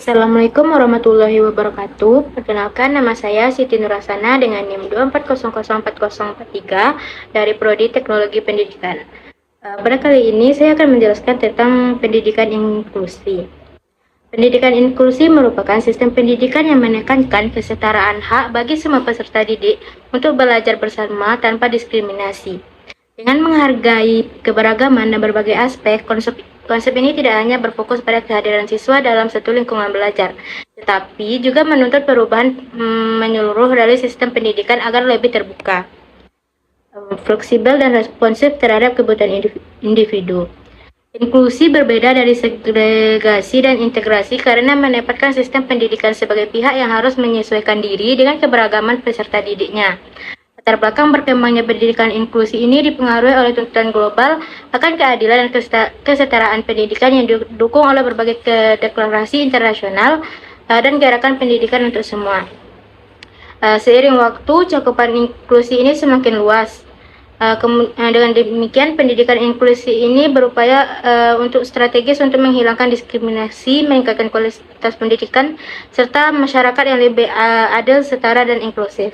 Assalamualaikum warahmatullahi wabarakatuh. Perkenalkan, nama saya Siti Nurasana dengan NIM 240040443 dari Prodi Teknologi Pendidikan. Pada kali ini saya akan menjelaskan tentang pendidikan inklusi. Pendidikan inklusi merupakan sistem pendidikan yang menekankan kesetaraan hak bagi semua peserta didik untuk belajar bersama tanpa diskriminasi. Dengan menghargai keberagaman dan berbagai aspek, konsep ini tidak hanya berfokus pada kehadiran siswa dalam satu lingkungan belajar, tetapi juga menuntut perubahan menyeluruh dari sistem pendidikan agar lebih terbuka, fleksibel, dan responsif terhadap kebutuhan individu. Inklusi berbeda dari segregasi dan integrasi karena menempatkan sistem pendidikan sebagai pihak yang harus menyesuaikan diri dengan keberagaman peserta didiknya. Latar belakang berkembangnya pendidikan inklusi ini dipengaruhi oleh tuntutan global akan keadilan dan kesetaraan pendidikan yang didukung oleh berbagai deklarasi internasional dan gerakan pendidikan untuk semua. Seiring waktu, cakupan inklusi ini semakin luas. Dengan demikian, pendidikan inklusi ini berupaya untuk strategis untuk menghilangkan diskriminasi, meningkatkan kualitas pendidikan, serta masyarakat yang lebih adil, setara, dan inklusif.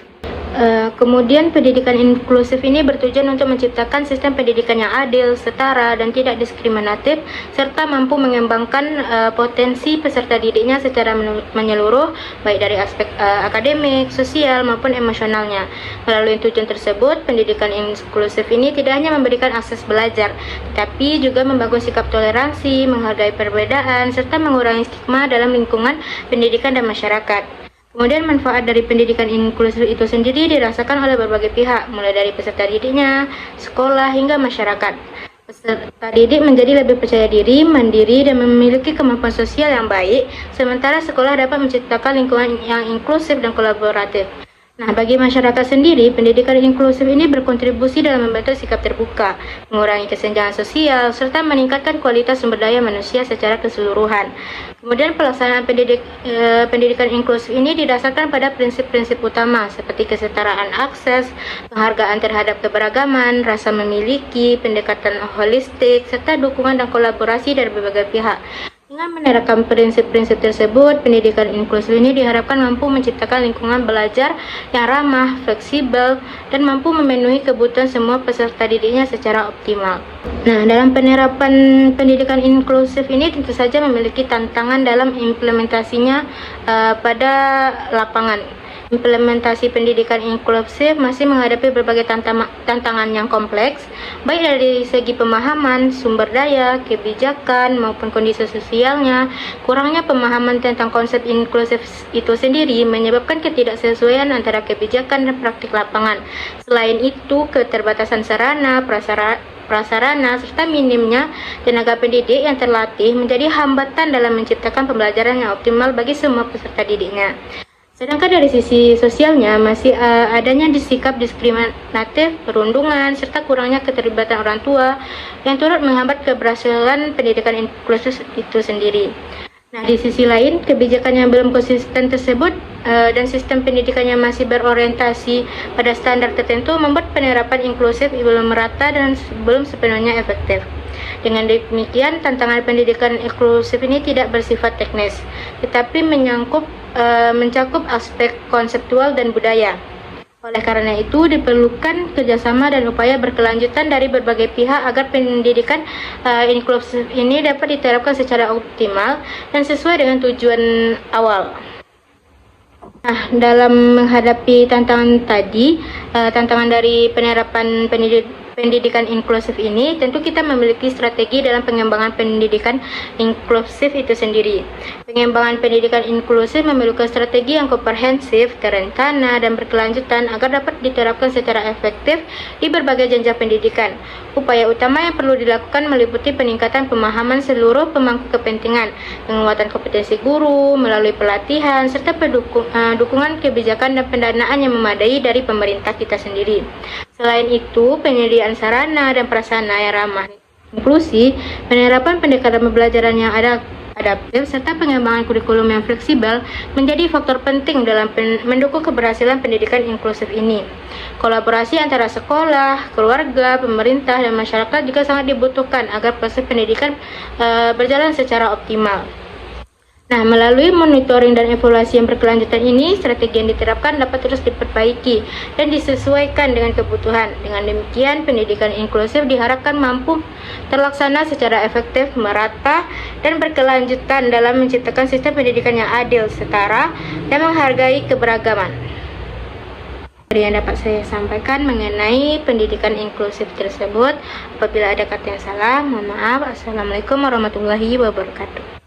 Kemudian pendidikan inklusif ini bertujuan untuk menciptakan sistem pendidikan yang adil, setara, dan tidak diskriminatif, serta mampu mengembangkan potensi peserta didiknya secara menyeluruh, baik dari aspek akademik, sosial, maupun emosionalnya. Melalui tujuan tersebut, pendidikan inklusif ini tidak hanya memberikan akses belajar, tetapi juga membangun sikap toleransi, menghargai perbedaan, serta mengurangi stigma dalam lingkungan pendidikan dan masyarakat. Kemudian manfaat dari pendidikan inklusif itu sendiri dirasakan oleh berbagai pihak, mulai dari peserta didiknya, sekolah, hingga masyarakat. Peserta didik menjadi lebih percaya diri, mandiri, dan memiliki kemampuan sosial yang baik, sementara sekolah dapat menciptakan lingkungan yang inklusif dan kolaboratif. Nah, bagi masyarakat sendiri, pendidikan inklusif ini berkontribusi dalam membentuk sikap terbuka, mengurangi kesenjangan sosial, serta meningkatkan kualitas sumber daya manusia secara keseluruhan. Kemudian pelaksanaan pendidikan inklusif ini didasarkan pada prinsip-prinsip utama seperti kesetaraan akses, penghargaan terhadap keberagaman, rasa memiliki, pendekatan holistik, serta dukungan dan kolaborasi dari berbagai pihak. Dengan menerapkan prinsip-prinsip tersebut, pendidikan inklusif ini diharapkan mampu menciptakan lingkungan belajar yang ramah, fleksibel, dan mampu memenuhi kebutuhan semua peserta didiknya secara optimal. Nah, dalam penerapan pendidikan inklusif ini tentu saja memiliki tantangan dalam implementasinya pada lapangan. Implementasi pendidikan inklusif masih menghadapi berbagai tantangan yang kompleks, baik dari segi pemahaman, sumber daya, kebijakan, maupun kondisi sosialnya. Kurangnya pemahaman tentang konsep inklusif itu sendiri menyebabkan ketidaksesuaian antara kebijakan dan praktik lapangan. Selain itu, keterbatasan sarana, prasarana, serta minimnya tenaga pendidik yang terlatih menjadi hambatan dalam menciptakan pembelajaran yang optimal bagi semua peserta didiknya. Sedangkan dari sisi sosialnya masih adanya sikap diskriminatif, perundungan, serta kurangnya keterlibatan orang tua yang turut menghambat keberhasilan pendidikan inklusif itu sendiri. Nah, di sisi lain, kebijakan yang belum konsisten tersebut dan sistem pendidikannya masih berorientasi pada standar tertentu membuat penerapan inklusif belum merata dan belum sepenuhnya efektif. Dengan demikian, tantangan pendidikan inklusif ini tidak bersifat teknis, tetapi mencakup aspek konseptual dan budaya. Oleh karena itu, diperlukan kerjasama dan upaya berkelanjutan dari berbagai pihak agar pendidikan inklusif ini dapat diterapkan secara optimal dan sesuai dengan tujuan awal. Nah, dalam menghadapi tantangan tadi, tantangan dari penerapan pendidikan inklusif ini, tentu kita memiliki strategi dalam pengembangan pendidikan inklusif itu sendiri. Pengembangan pendidikan inklusif memerlukan strategi yang komprehensif, terencana, dan berkelanjutan agar dapat diterapkan secara efektif di berbagai jenjang pendidikan. Upaya utama yang perlu dilakukan meliputi peningkatan pemahaman seluruh pemangku kepentingan, penguatan kompetensi guru melalui pelatihan, serta dukungan kebijakan dan pendanaan yang memadai dari pemerintah kita sendiri. Selain itu, penyediaan sarana dan prasarana yang ramah inklusi, penerapan pendekatan pembelajaran yang adaptif, serta pengembangan kurikulum yang fleksibel menjadi faktor penting dalam mendukung keberhasilan pendidikan inklusif ini. Kolaborasi antara sekolah, keluarga, pemerintah, dan masyarakat juga sangat dibutuhkan agar proses pendidikan berjalan secara optimal. Nah, melalui monitoring dan evaluasi yang berkelanjutan ini, strategi yang diterapkan dapat terus diperbaiki dan disesuaikan dengan kebutuhan. Dengan demikian, pendidikan inklusif diharapkan mampu terlaksana secara efektif, merata, dan berkelanjutan dalam menciptakan sistem pendidikan yang adil, setara, dan menghargai keberagaman. Yang dapat saya sampaikan mengenai pendidikan inklusif tersebut. Apabila ada kata yang salah, mohon maaf. Assalamualaikum warahmatullahi wabarakatuh.